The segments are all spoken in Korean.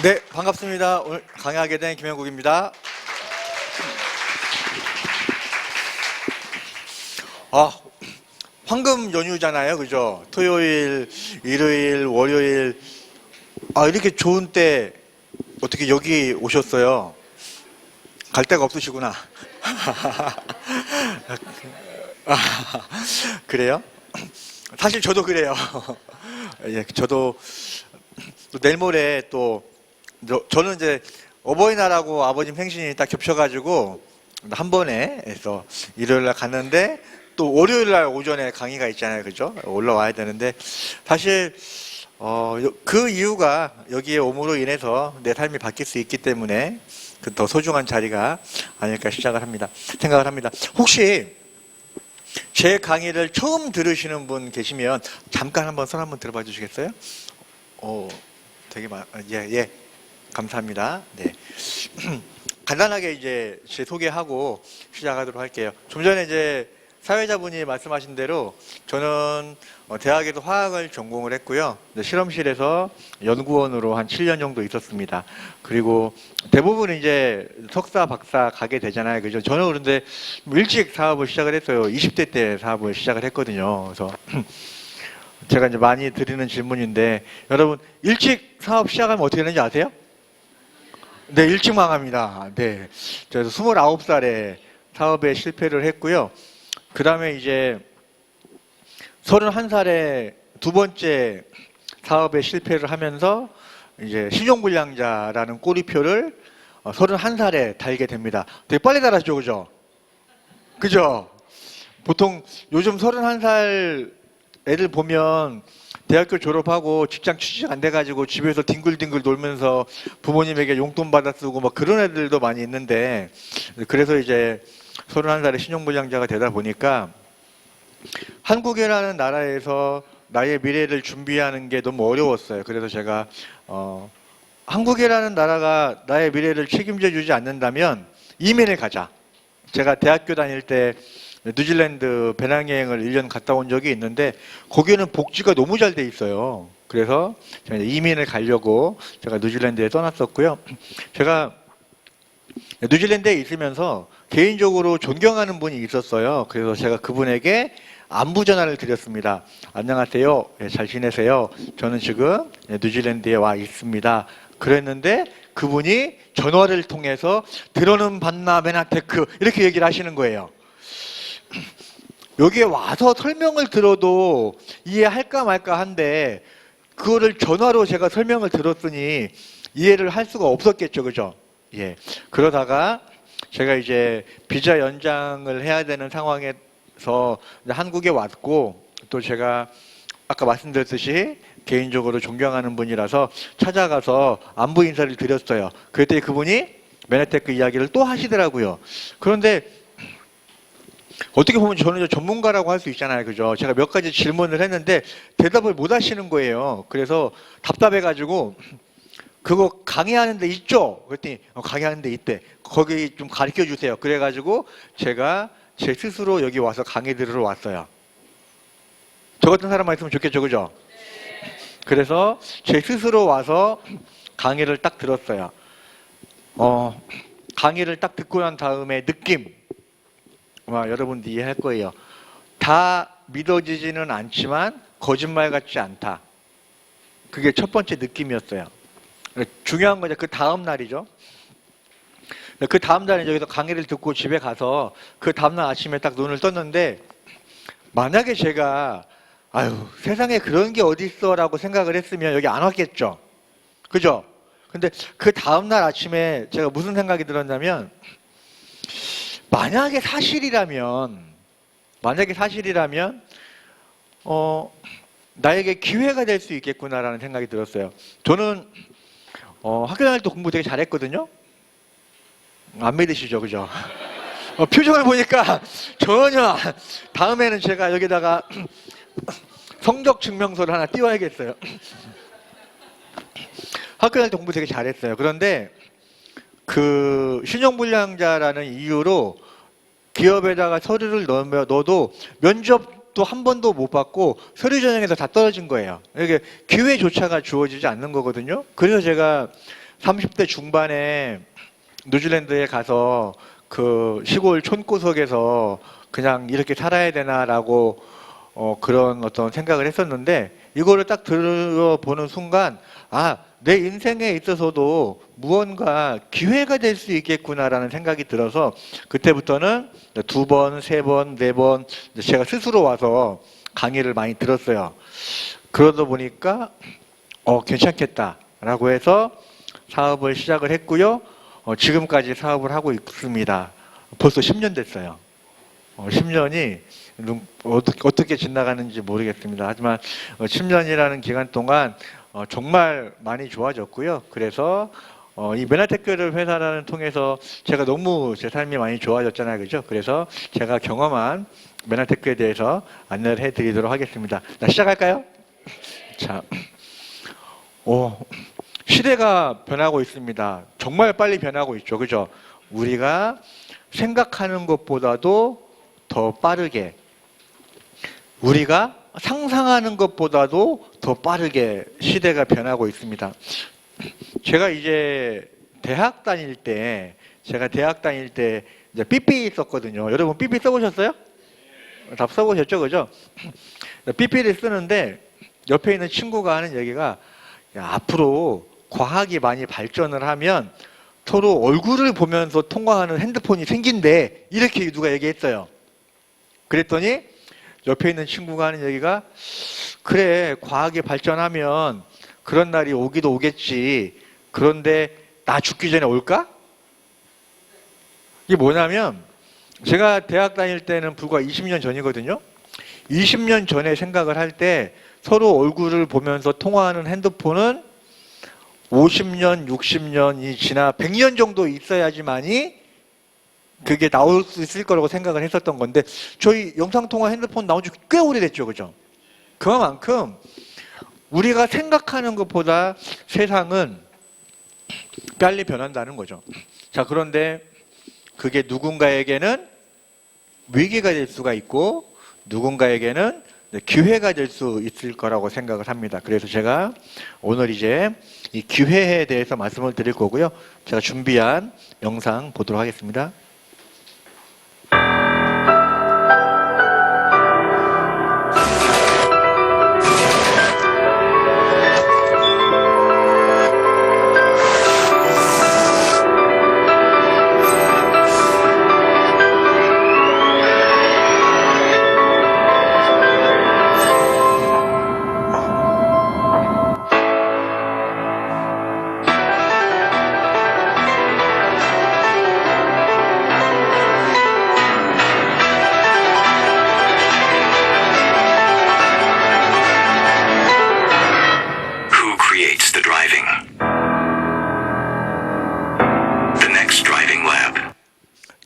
네, 반갑습니다. 오늘 강의하게 된 김영국입니다. 황금 연휴잖아요. 그죠? 토요일, 일요일, 월요일. 이렇게 좋은 때 어떻게 여기 오셨어요? 갈 데가 없으시구나. 그래요? 사실 저도 그래요. 예, 저도 내일 모레 저는 이제 어버이날하고 아버님 생신이 딱 겹쳐가지고 한 번에 해서 일요일날 갔는데 또 월요일날 오전에 강의가 있잖아요. 그죠? 올라와야 되는데 사실 그 이유가 여기에 옴으로 인해서 내 삶이 바뀔 수 있기 때문에 그 더 소중한 자리가 아닐까 생각을 합니다. 혹시 제 강의를 처음 들으시는 분 계시면 잠깐 한번 손 한번 들어봐 주시겠어요? 예, 감사합니다. 네. 간단하게 이제 제 소개하고 시작하도록 할게요. 좀 전에 이제 사회자분이 말씀하신 대로 저는 대학에서 화학을 전공을 했고요. 실험실에서 연구원으로 한 7년 정도 있었습니다. 그리고 대부분 이제 석사, 박사 가게 되잖아요. 그죠? 저는 그런데 일찍 사업을 시작을 했어요. 20대 때 사업을 시작을 했거든요. 그래서 제가 이제 많이 드리는 질문인데 여러분 일찍 사업 시작하면 어떻게 되는지 아세요? 네, 일찍 망합니다. 네. 그래서 29살에 사업에 실패를 했고요. 그 다음에 이제 31살에 두 번째 사업에 실패를 하면서 이제 신용불량자라는 꼬리표를 31살에 달게 됩니다. 되게 빨리 달았죠, 그죠? 그죠? 보통 요즘 31살 애들 보면 대학교 졸업하고 직장 취직 안 돼가지고 집에서 뒹굴뒹굴 놀면서 부모님에게 용돈 받아 쓰고 막 그런 애들도 많이 있는데 그래서 이제 31살에 신용불량자가 되다 보니까 한국이라는 나라에서 나의 미래를 준비하는 게 너무 어려웠어요. 그래서 제가 한국이라는 나라가 나의 미래를 책임져 주지 않는다면 이민을 가자. 제가 대학교 다닐 때 뉴질랜드 배낭여행을 1년 갔다 온 적이 있는데 거기는 복지가 너무 잘 돼 있어요. 그래서 제가 이민을 가려고 제가 뉴질랜드에 떠났었고요. 제가 뉴질랜드에 있으면서 개인적으로 존경하는 분이 있었어요. 그래서 제가 그분에게 안부 전화를 드렸습니다. 안녕하세요. 잘 지내세요. 저는 지금 뉴질랜드에 와 있습니다. 그랬는데 그분이 전화를 통해서 들어는 봤나 메나테크 이렇게 얘기를 하시는 거예요. 여기에 와서 설명을 들어도 이해할까 말까 한데 그거를 전화로 제가 설명을 들었으니 이해를 할 수가 없었겠죠. 그죠? 예. 그러다가 제가 이제 비자 연장을 해야 되는 상황에서 한국에 왔고 또 제가 아까 말씀드렸듯이 개인적으로 존경하는 분이라서 찾아가서 안부 인사를 드렸어요. 그랬더니 그분이 메나테크 이야기를 또 하시더라고요. 그런데 어떻게 보면 저는 전문가라고 할 수 있잖아요. 그죠? 제가 몇 가지 질문을 했는데 대답을 못 하시는 거예요. 그래서 답답해가지고 그거 강의하는 데 있죠? 그랬더니 강의하는 데 있대. 거기 좀 가르쳐 주세요. 그래가지고 제가 제 스스로 여기 와서 강의 들으러 왔어요. 저 같은 사람만 있으면 좋겠죠. 그죠? 그래서 제 스스로 와서 강의를 딱 들었어요. 강의를 딱 듣고 난 다음에 느낌. 여러분도 이해할 거예요. 다 믿어지지는 않지만 거짓말 같지 않다. 그게 첫 번째 느낌이었어요. 중요한 건 그 다음 날이죠. 그 다음 날에 여기서 강의를 듣고 집에 가서 그 다음날 아침에 딱 눈을 떴는데 만약에 제가 세상에 그런 게 어디 있어 라고 생각을 했으면 여기 안 왔겠죠. 그죠? 근데 그 다음날 아침에 제가 무슨 생각이 들었냐면 만약에 사실이라면 나에게 기회가 될 수 있겠구나라는 생각이 들었어요. 저는 학교 다닐 때 공부 되게 잘했거든요. 안 믿으시죠, 그죠? 표정을 보니까 전혀. 다음에는 제가 여기다가 성적 증명서를 하나 띄워야겠어요. 학교 다닐 때 공부 되게 잘했어요. 그런데 그 신용불량자라는 이유로 기업에다가 서류를 넣어도 면접도 한 번도 못 받고 서류 전형에서 다 떨어진 거예요. 이게 기회조차가 주어지지 않는 거거든요. 그래서 제가 30대 중반에 뉴질랜드에 가서 그 시골 촌구석에서 그냥 이렇게 살아야 되나라고 그런 어떤 생각을 했었는데, 이거를 딱 들어보는 순간 내 인생에 있어서도 무언가 기회가 될 수 있겠구나라는 생각이 들어서, 그때부터는 2번, 3번, 4번 제가 스스로 와서 강의를 많이 들었어요. 그러다 보니까 괜찮겠다라고 해서 사업을 시작을 했고요. 지금까지 사업을 하고 있습니다. 벌써 10년 됐어요. 10년이 어떻게 지나가는지 모르겠습니다. 하지만 10년이라는 기간 동안 정말 많이 좋아졌고요. 그래서 이 메나테크 회사를 통해서 제가 너무 제 삶이 많이 좋아졌잖아요. 그죠? 그래서 제가 경험한 메나테크에 대해서 안내를 해드리도록 하겠습니다. 자, 시작할까요? 자, 시대가 변하고 있습니다. 정말 빨리 변하고 있죠. 그죠? 우리가 생각하는 것보다도 더 빠르게, 우리가 상상하는 것보다도 더 빠르게 시대가 변하고 있습니다. 제가 이제 대학 다닐 때 이제 삐삐 썼거든요. 여러분 삐삐 써보셨어요? 다 써보셨죠? 그죠? 삐삐를 쓰는데 옆에 있는 친구가 하는 얘기가, 앞으로 과학이 많이 발전을 하면 서로 얼굴을 보면서 통화하는 핸드폰이 생긴대. 이렇게 누가 얘기했어요. 그랬더니 옆에 있는 친구가 하는 얘기가, 그래, 과학이 발전하면 그런 날이 오기도 오겠지. 그런데 나 죽기 전에 올까? 이게 뭐냐면, 제가 대학 다닐 때는 불과 20년 전이거든요. 20년 전에 생각을 할 때 서로 얼굴을 보면서 통화하는 핸드폰은 50년, 60년이 지나 100년 정도 있어야지만이 그게 나올 수 있을 거라고 생각을 했었던 건데, 저희 영상통화 핸드폰 나온 지 꽤 오래됐죠. 그죠? 그만큼 우리가 생각하는 것보다 세상은 빨리 변한다는 거죠. 자, 그런데 그게 누군가에게는 위기가 될 수가 있고 누군가에게는 기회가 될 수 있을 거라고 생각을 합니다. 그래서 제가 오늘 이제 이 기회에 대해서 말씀을 드릴 거고요. 제가 준비한 영상 보도록 하겠습니다.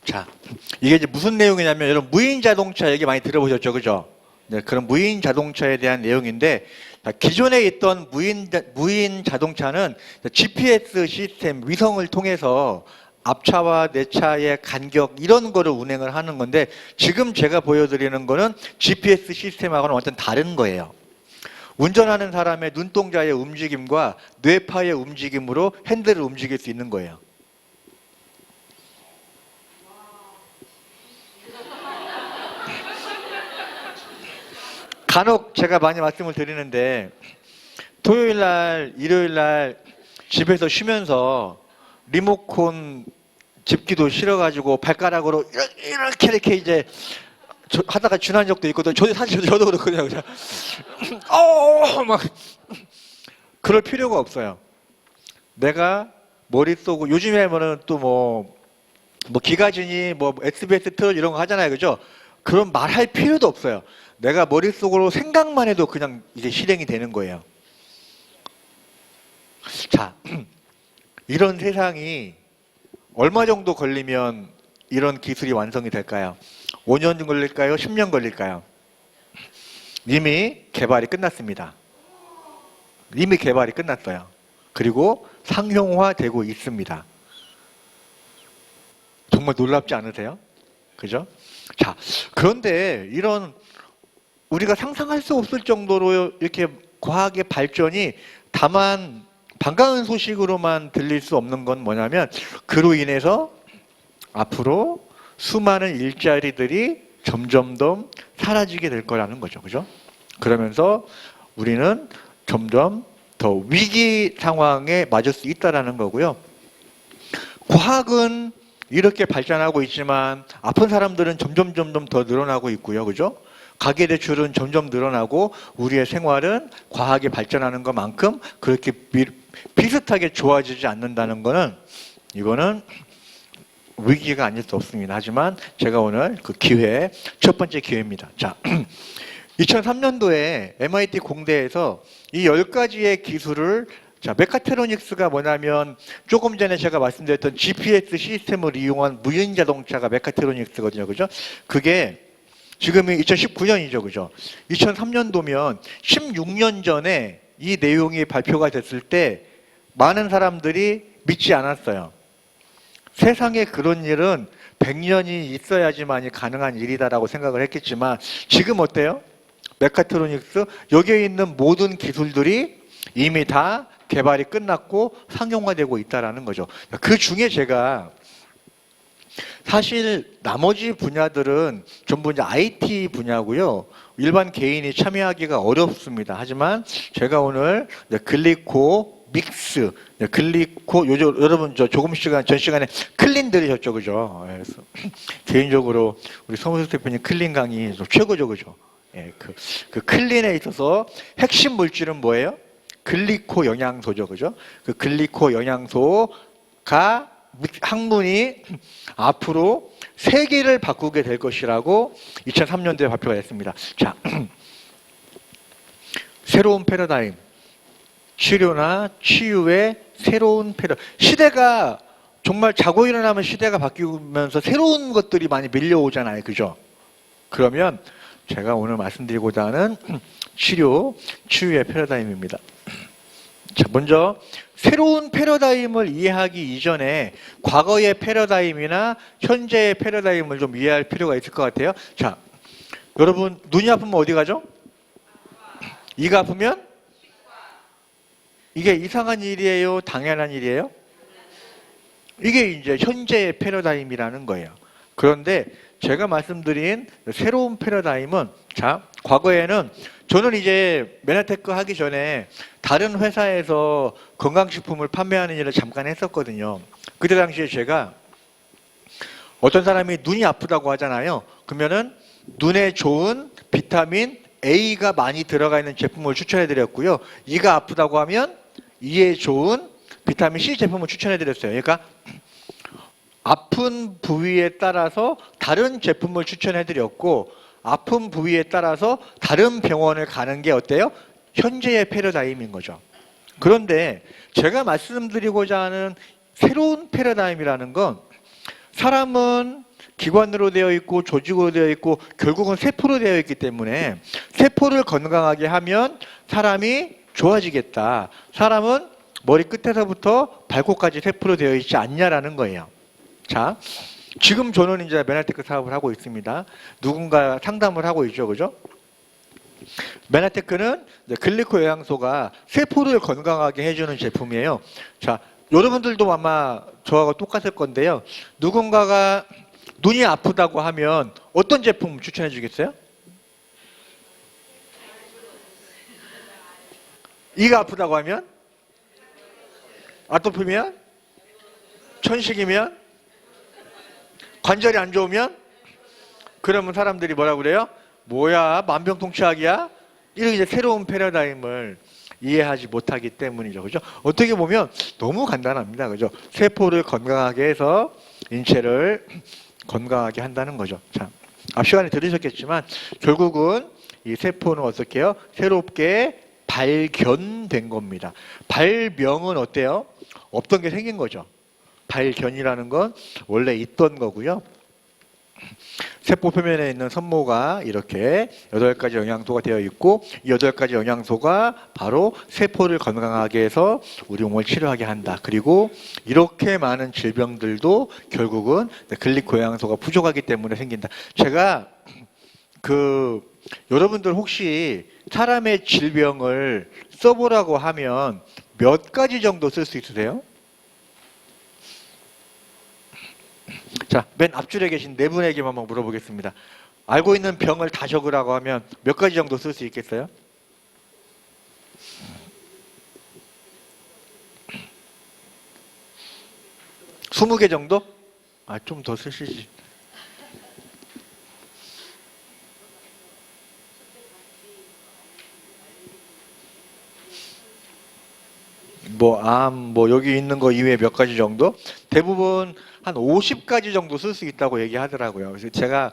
자, 이게 이제 무슨 내용이냐면, 여러분 무인 자동차 얘기 많이 들어보셨죠, 그죠? 네, 그런 무인 자동차에 대한 내용인데, 기존에 있던 무인 자동차는 GPS 시스템, 위성을 통해서 앞차와 내 차의 간격 이런 거를 운행을 하는 건데, 지금 제가 보여드리는 거는 GPS 시스템하고는 완전 다른 거예요. 운전하는 사람의 눈동자의 움직임과 뇌파의 움직임으로 핸들을 움직일 수 있는 거예요. 간혹 제가 많이 말씀을 드리는데, 토요일날, 일요일날 집에서 쉬면서 리모컨 집기도 싫어가지고 발가락으로 이렇게 이제 하다가 지난 적도 있거든요. 저도 그렇거든요. 그냥 막 그럴 필요가 없어요. 내가 머릿속으로, 요즘에 또 뭐 기가진이 SBS 틀 이런 거 하잖아요. 그죠? 그런 말할 필요도 없어요. 내가 머릿속으로 생각만 해도 그냥 이제 실행이 되는 거예요. 자, 이런 세상이 얼마 정도 걸리면 이런 기술이 완성이 될까요? 5년 걸릴까요? 10년 걸릴까요? 이미 개발이 끝났습니다. 이미 개발이 끝났어요. 그리고 상용화되고 있습니다. 정말 놀랍지 않으세요? 그죠? 자, 그런데 이런 우리가 상상할 수 없을 정도로 이렇게 과학의 발전이 다만 반가운 소식으로만 들릴 수 없는 건 뭐냐면 그로 인해서 앞으로 수많은 일자리들이 점점 더 사라지게 될 거라는 거죠. 그죠? 그러면서 우리는 점점 더 위기 상황에 맞을 수 있다는 거고요. 과학은 이렇게 발전하고 있지만 아픈 사람들은 점점 더 늘어나고 있고요. 그죠? 가계대출은 점점 늘어나고 우리의 생활은 과학이 발전하는 것만큼 그렇게 비슷하게 좋아지지 않는다는 거는 이거는 위기가 아닐 수 없습니다. 하지만 제가 오늘 그 기회, 첫 번째 기회입니다. 자, 2003년도에 MIT 공대에서 이 10가지의 기술을 자, 메카트로닉스가 뭐냐면 조금 전에 제가 말씀드렸던 GPS 시스템을 이용한 무인 자동차가 메카트로닉스거든요. 그죠? 그게 지금이 2019년이죠. 그죠? 2003년도면 16년 전에 이 내용이 발표가 됐을 때 많은 사람들이 믿지 않았어요. 세상에 그런 일은 100년이 있어야지만이 가능한 일이다라고 생각을 했겠지만 지금 어때요? 메카트로닉스 여기에 있는 모든 기술들이 이미 다 개발이 끝났고 상용화되고 있다는 거죠. 그 중에 제가 사실 나머지 분야들은 전부 이제 IT 분야고요. 일반 개인이 참여하기가 어렵습니다. 하지만 제가 오늘 글리코 믹스, 글리코 여러분 조금 전 시간에 클린 들으셨죠, 그죠? 그래서 개인적으로 우리 성우석 대표님 클린 강의 최고죠, 그죠? 예, 그 클린에 있어서 핵심 물질은 뭐예요? 글리코 영양소죠, 그죠? 그 글리코 영양소가 학문이 앞으로 세계를 바꾸게 될 것이라고 2003년도에 발표가 됐습니다. 자, 새로운 패러다임, 치료나 치유의 새로운 시대가 정말 자고 일어나면 시대가 바뀌면서 새로운 것들이 많이 밀려오잖아요, 그죠? 그러면 제가 오늘 말씀드리고자 하는 치유의 패러다임입니다. 자, 먼저 새로운 패러다임을 이해하기 이전에 과거의 패러다임이나 현재의 패러다임을 좀 이해할 필요가 있을 것 같아요. 자, 여러분 눈이 아프면 어디 가죠? 이가 아프면? 이게 이상한 일이에요? 당연한 일이에요? 이게 이제 현재의 패러다임이라는 거예요. 그런데 제가 말씀드린 새로운 패러다임은 자, 과거에는 저는 이제 메나테크 하기 전에 다른 회사에서 건강식품을 판매하는 일을 잠깐 했었거든요. 그때 당시에 제가 어떤 사람이 눈이 아프다고 하잖아요. 그러면은 눈에 좋은 비타민 A가 많이 들어가 있는 제품을 추천해 드렸고요. 이가 아프다고 하면 이에 좋은 비타민 C 제품을 추천해 드렸어요. 그러니까 아픈 부위에 따라서 다른 제품을 추천해 드렸고 아픈 부위에 따라서 다른 병원을 가는 게 어때요? 현재의 패러다임인 거죠. 그런데 제가 말씀드리고자 하는 새로운 패러다임이라는 건 사람은 기관으로 되어 있고 조직으로 되어 있고 결국은 세포로 되어 있기 때문에 세포를 건강하게 하면 사람이 좋아지겠다. 사람은 머리 끝에서부터 발끝까지 세포로 되어 있지 않냐라는 거예요. 자, 지금 저는 이제 메나테크 사업을 하고 있습니다. 누군가 상담을 하고 있죠, 그죠? 메나테크는 글리코 영양소가 세포를 건강하게 해주는 제품이에요. 자, 여러분들도 아마 저하고 똑같을 건데요. 누군가가 눈이 아프다고 하면 어떤 제품 추천해 주겠어요? 이가 아프다고 하면? 아토피면? 천식이면? 관절이 안 좋으면? 그러면 사람들이 뭐라고 그래요? 뭐야, 만병통치약이야? 이런 이제 새로운 패러다임을 이해하지 못하기 때문이죠. 그죠? 어떻게 보면 너무 간단합니다. 그죠? 세포를 건강하게 해서 인체를 건강하게 한다는 거죠. 자, 앞 시간에 들으셨겠지만 결국은 이 세포는 어떻게 해요? 새롭게 발견된 겁니다. 발명은 어때요? 없던 게 생긴 거죠. 발견이라는 건 원래 있던 거고요. 세포 표면에 있는 섬모가 이렇게 8가지 영양소가 되어 있고 이 8가지 영양소가 바로 세포를 건강하게 해서 우리 몸을 치료하게 한다. 그리고 이렇게 많은 질병들도 결국은 글리코 영양소가 부족하기 때문에 생긴다. 제가 그 여러분들 혹시 사람의 질병을 써보라고 하면 몇 가지 정도 쓸 수 있으세요? 자, 맨 앞줄에 계신 네 분에게만 한번 물어보겠습니다. 알고 있는 병을 다 적으라고 하면 몇 가지 정도 쓸 수 있겠어요? 스무 개 정도? 아, 좀 더 쓰시지. 여기 있는 거 이외에 몇 가지 정도? 대부분 한 50가지 정도 쓸 수 있다고 얘기하더라고요. 그래서 제가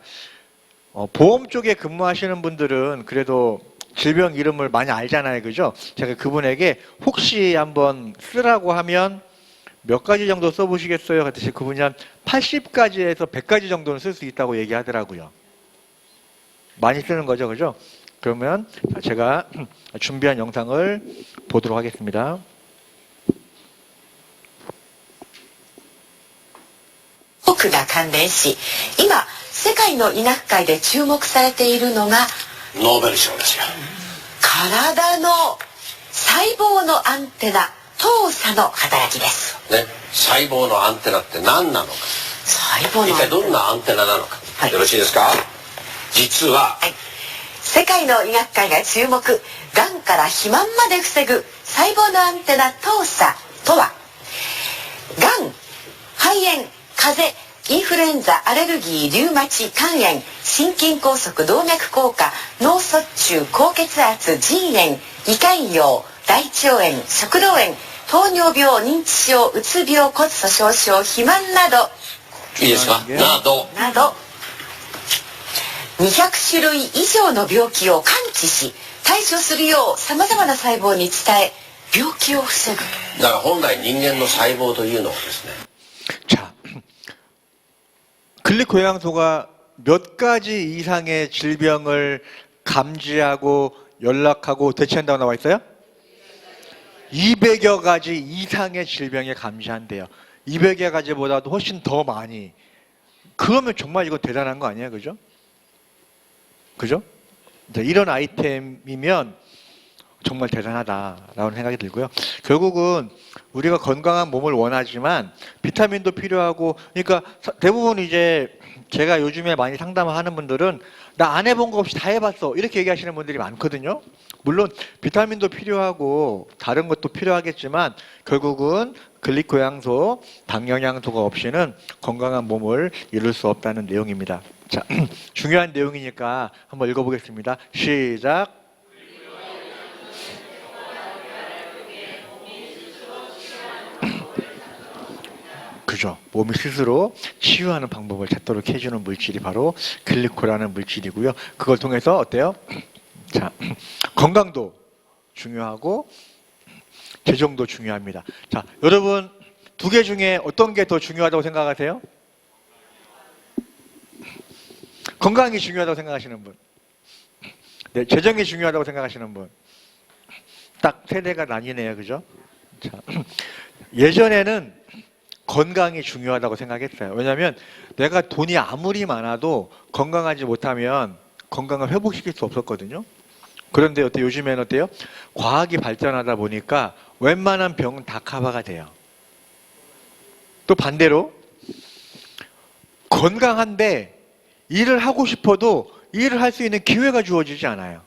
보험 쪽에 근무하시는 분들은 그래도 질병 이름을 많이 알잖아요. 그죠? 제가 그분에게 혹시 한번 쓰라고 하면 몇 가지 정도 써보시겠어요? 그랬더니 그분이 한 80가지에서 100가지 정도는 쓸 수 있다고 얘기하더라고요. 많이 쓰는 거죠. 그죠? 그러면 제가 준비한 영상을 보도록 하겠습니다. 多くが関連し、今世界の医学界で注目されているのがノーベル賞ですよ。体の細胞のアンテナ糖鎖の働きです。ね、細胞のアンテナって何なのか。細胞の一体どんなアンテナなのか。はいよろしいですか。実は、はい、世界の医学界が注目、がんから肥満まで防ぐ細胞のアンテナ糖鎖とは、がん、肺炎、風邪、インフルエンザ、アレルギー、リウマチ、肝炎、心筋梗塞、動脈硬化、脳卒中、高血圧、腎炎、胃潰瘍、大腸炎、食道炎、糖尿病、認知症、うつ病、骨粗しょう症、肥満などいいですか。など200種類以上の病気を感知し対処するようさまざまな細胞に伝え病気を防ぐ。だから本来人間の細胞というのはですね。 자, 글리코영양소가 몇 가지 이상의 질병을 감지하고 연락하고 대처한다고 나와 있어요? 200여 가지 이상의 질병에 감지한대요. 200여 가지보다도 훨씬 더 많이. 그러면 정말 이거 대단한 거 아니에요? 그죠? 그죠? 이런 아이템이면 정말 대단하다라는 생각이 들고요. 결국은 우리가 건강한 몸을 원하지만 비타민도 필요하고, 그러니까 대부분 이제 제가 요즘에 많이 상담하는 분들은 나 안 해본 거 없이 다 해봤어 이렇게 얘기하시는 분들이 많거든요. 물론 비타민도 필요하고 다른 것도 필요하겠지만 결국은 글리코영양소, 당영양소가 없이는 건강한 몸을 이룰 수 없다는 내용입니다. 자, 중요한 내용이니까 한번 읽어보겠습니다. 시작. 그죠. 몸이 스스로 치유하는 방법을 찾도록 해주는 물질이 바로 글리코라는 물질이고요. 그걸 통해서 어때요? 자, 건강도 중요하고 재정도 중요합니다. 자, 여러분 두 개 중에 어떤 게 더 중요하다고 생각하세요? 건강이 중요하다고 생각하시는 분, 네, 재정이 중요하다고 생각하시는 분, 딱 세대가 나뉘네요. 그죠? 자, 예전에는 건강이 중요하다고 생각했어요. 왜냐하면 내가 돈이 아무리 많아도 건강하지 못하면 건강을 회복시킬 수 없었거든요. 그런데 요즘에는 어때요? 과학이 발전하다 보니까 웬만한 병은 다 커버가 돼요. 또 반대로 건강한데 일을 하고 싶어도 일을 할 수 있는 기회가 주어지지 않아요.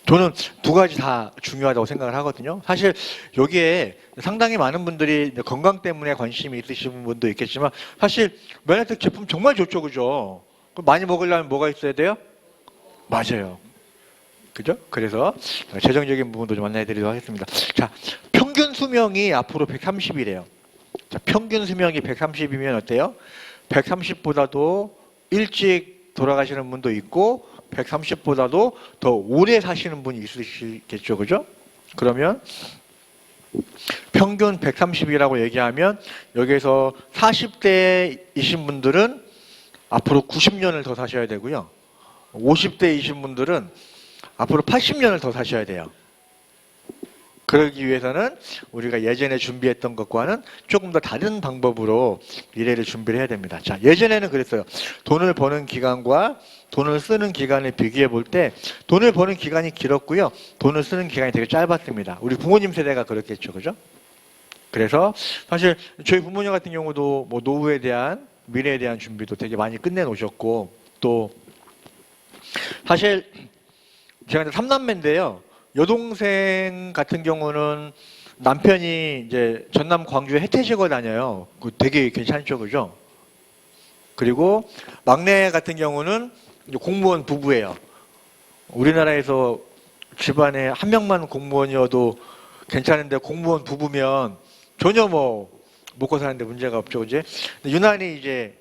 저는 두 가지 다 중요하다고 생각을 하거든요. 사실 여기에 상당히 많은 분들이 건강 때문에 관심이 있으신 분도 있겠지만 사실 면역력 제품 정말 좋죠. 그죠? 많이 먹으려면 뭐가 있어야 돼요? 맞아요. 그죠? 그래서 재정적인 부분도 좀 안내해드리도록 하겠습니다. 자, 평균 수명이 앞으로 130이래요. 자, 평균 수명이 130이면 어때요? 130보다도 일찍 돌아가시는 분도 있고 130보다도 더 오래 사시는 분이 있으시겠죠. 그죠? 그러면 평균 130이라고 얘기하면 여기에서 40대이신 분들은 앞으로 90년을 더 사셔야 되고요. 50대이신 분들은 앞으로 80년을 더 사셔야 돼요. 그러기 위해서는 우리가 예전에 준비했던 것과는 조금 더 다른 방법으로 미래를 준비를 해야 됩니다. 자, 예전에는 그랬어요. 돈을 버는 기간과 돈을 쓰는 기간을 비교해 볼 때 돈을 버는 기간이 길었고요. 돈을 쓰는 기간이 되게 짧았습니다. 우리 부모님 세대가 그렇겠죠. 그죠? 그래서 사실 저희 부모님 같은 경우도 뭐 노후에 대한 미래에 대한 준비도 되게 많이 끝내놓으셨고 또 사실 제가 이제 3남매인데요. 여동생 같은 경우는 남편이 이제 전남 광주에 해태직을 다녀요. 그 되게 괜찮죠, 그죠? 그리고 막내 같은 경우는 이제 공무원 부부예요. 우리나라에서 집안에 한 명만 공무원이어도 괜찮은데 공무원 부부면 전혀 뭐 먹고 사는데 문제가 없죠, 그지? 유난히 이제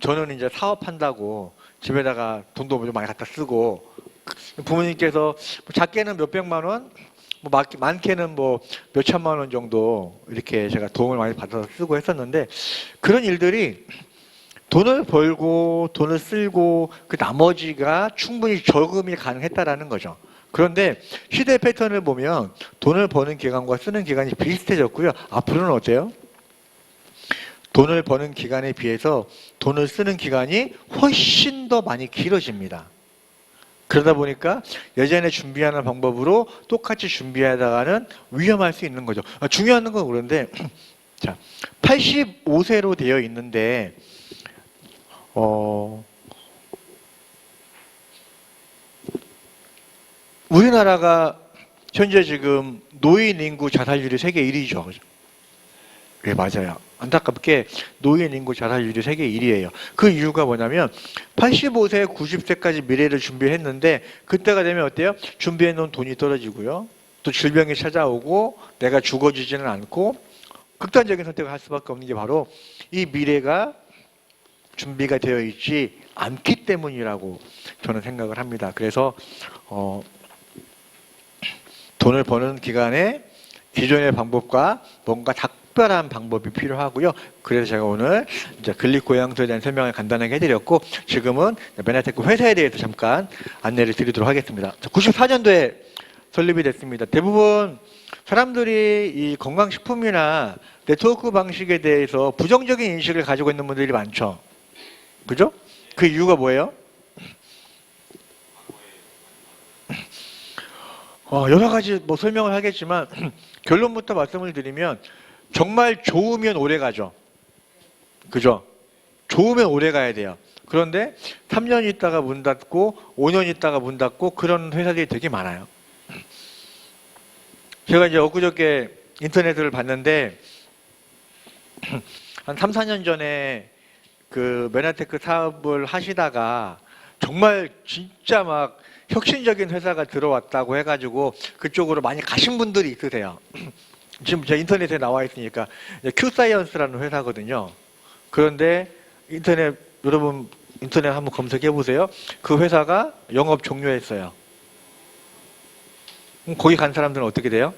저는 이제 사업한다고 집에다가 돈도 좀 많이 갖다 쓰고 부모님께서 작게는 몇백만 원, 뭐 많게는 뭐 몇천만 원 정도 이렇게 제가 도움을 많이 받아서 쓰고 했었는데 그런 일들이 돈을 벌고 돈을 쓸고 그 나머지가 충분히 저금이 가능했다라는 거죠. 그런데 시대 패턴을 보면 돈을 버는 기간과 쓰는 기간이 비슷해졌고요. 앞으로는 어때요? 돈을 버는 기간에 비해서 돈을 쓰는 기간이 훨씬 더 많이 길어집니다. 그러다 보니까 예전에 준비하는 방법으로 똑같이 준비하다가는 위험할 수 있는 거죠. 중요한 건 그런데 자, 85세로 되어 있는데 우리나라가 현재 지금 노인 인구 자살률이 세계 1위죠. 네, 맞아요. 안타깝게 노인 인구 자살률이 세계 1위예요. 그 이유가 뭐냐면 85세, 90세까지 미래를 준비했는데 그때가 되면 어때요? 준비해놓은 돈이 떨어지고요. 또 질병이 찾아오고 내가 죽어지지는 않고 극단적인 선택을 할 수밖에 없는 게 바로 이 미래가 준비가 되어 있지 않기 때문이라고 저는 생각을 합니다. 그래서 돈을 버는 기간에 기존의 방법과 뭔가 특별한 방법이 필요하고요. 그래서 제가 오늘 이제 근lik고양소에 대한 설명을 간단하게 해드렸고 지금은 메나테크 회사에 대해서 잠깐 안내를 드리도록 하겠습니다. 94년도에 설립이 됐습니다. 대부분 사람들이 이 건강식품이나 네트워크 방식에 대해서 부정적인 인식을 가지고 있는 분들이 많죠. 그죠? 그 이유가 뭐예요? 여러 가지 뭐 설명을 하겠지만 결론부터 말씀을 드리면 정말 좋으면 오래 가죠. 그죠? 좋으면 오래 가야 돼요. 그런데 3년 있다가 문 닫고 5년 있다가 문 닫고 그런 회사들이 되게 많아요. 제가 이제 엊그저께 인터넷을 봤는데 한 3, 4년 전에 그 메나테크 사업을 하시다가 정말 진짜 막 혁신적인 회사가 들어왔다고 해가지고 그쪽으로 많이 가신 분들이 있으세요. 지금 제 인터넷에 나와 있으니까 큐사이언스라는 회사거든요. 그런데 여러분 인터넷 한번 검색해 보세요. 그 회사가 영업 종료했어요. 그럼 거기 간 사람들은 어떻게 돼요?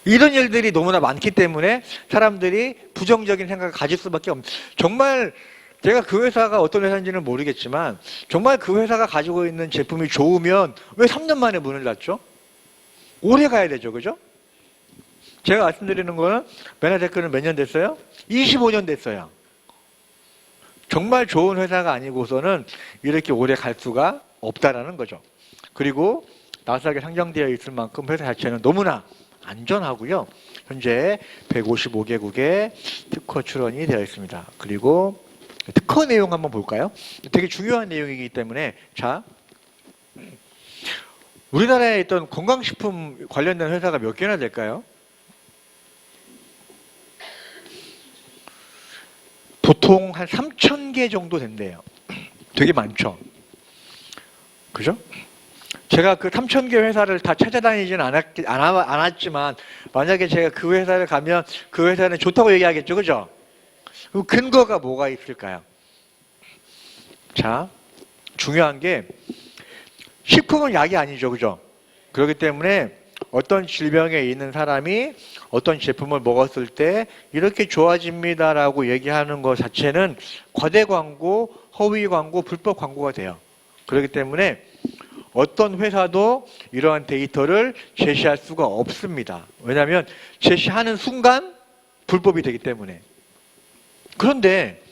이런 일들이 너무나 많기 때문에 사람들이 부정적인 생각을 가질 수밖에 없는. 정말 제가 그 회사가 어떤 회사인지는 모르겠지만 정말 그 회사가 가지고 있는 제품이 좋으면 왜 3년 만에 문을 닫죠? 오래 가야 되죠. 그죠? 제가 말씀드리는 거는 메나테크는 몇 년 됐어요? 25년 됐어요. 정말 좋은 회사가 아니고서는 이렇게 오래 갈 수가 없다라는 거죠. 그리고 나스닥에 상장되어 있을 만큼 회사 자체는 너무나 안전하고요. 현재 155개국에 특허 출원이 되어 있습니다. 그리고 특허 내용 한번 볼까요? 되게 중요한 내용이기 때문에 자, 우리나라에 있던 건강식품 관련된 회사가 몇 개나 될까요? 보통 한 3,000개 정도 된대요. 되게 많죠? 그죠? 제가 그 3,000개 회사를 다 찾아다니지는 않았지만 만약에 제가 그 회사를 가면 그 회사는 좋다고 얘기하겠죠. 그죠? 그럼 근거가 뭐가 있을까요? 자, 중요한 게 식품은 약이 아니죠. 그죠? 그렇기 때문에 어떤 질병에 있는 사람이 어떤 제품을 먹었을 때 이렇게 좋아집니다라고 얘기하는 것 자체는 과대 광고, 허위 광고, 불법 광고가 돼요. 그렇기 때문에 어떤 회사도 이러한 데이터를 제시할 수가 없습니다. 왜냐하면 제시하는 순간 불법이 되기 때문에. 그런데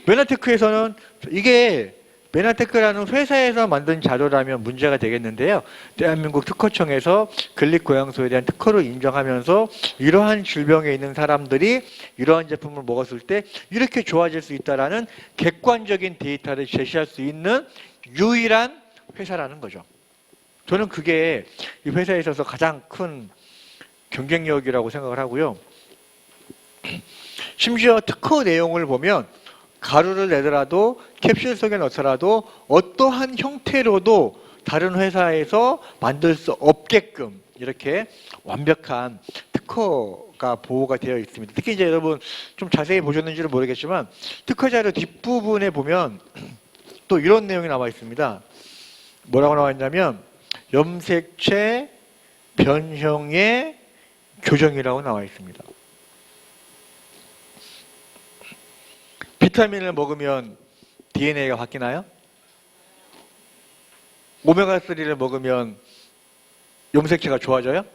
메나테크에서는 이게 메나테크라는 회사에서 만든 자료라면 문제가 되겠는데요. 대한민국 특허청에서 근릭고양소에 대한 특허를 인정하면서 이러한 질병에 있는 사람들이 이러한 제품을 먹었을 때 이렇게 좋아질 수 있다라는 객관적인 데이터를 제시할 수 있는 유일한 회사라는 거죠. 저는 그게 이 회사에 있어서 가장 큰 경쟁력이라고 생각을 하고요. 심지어 특허 내용을 보면 가루를 내더라도 캡슐 속에 넣더라도 어떠한 형태로도 다른 회사에서 만들 수 없게끔 이렇게 완벽한 특허가 보호가 되어 있습니다. 특히 이제 여러분 좀 자세히 보셨는지는 모르겠지만 특허 자료 뒷부분에 보면 또 이런 내용이 나와 있습니다. 뭐라고 나와 있냐면 염색체 변형의 교정이라고 나와 있습니다. 비타민을 먹으면 DNA가 바뀌나요? 오메가3를 먹으면 염색체가 좋아져요?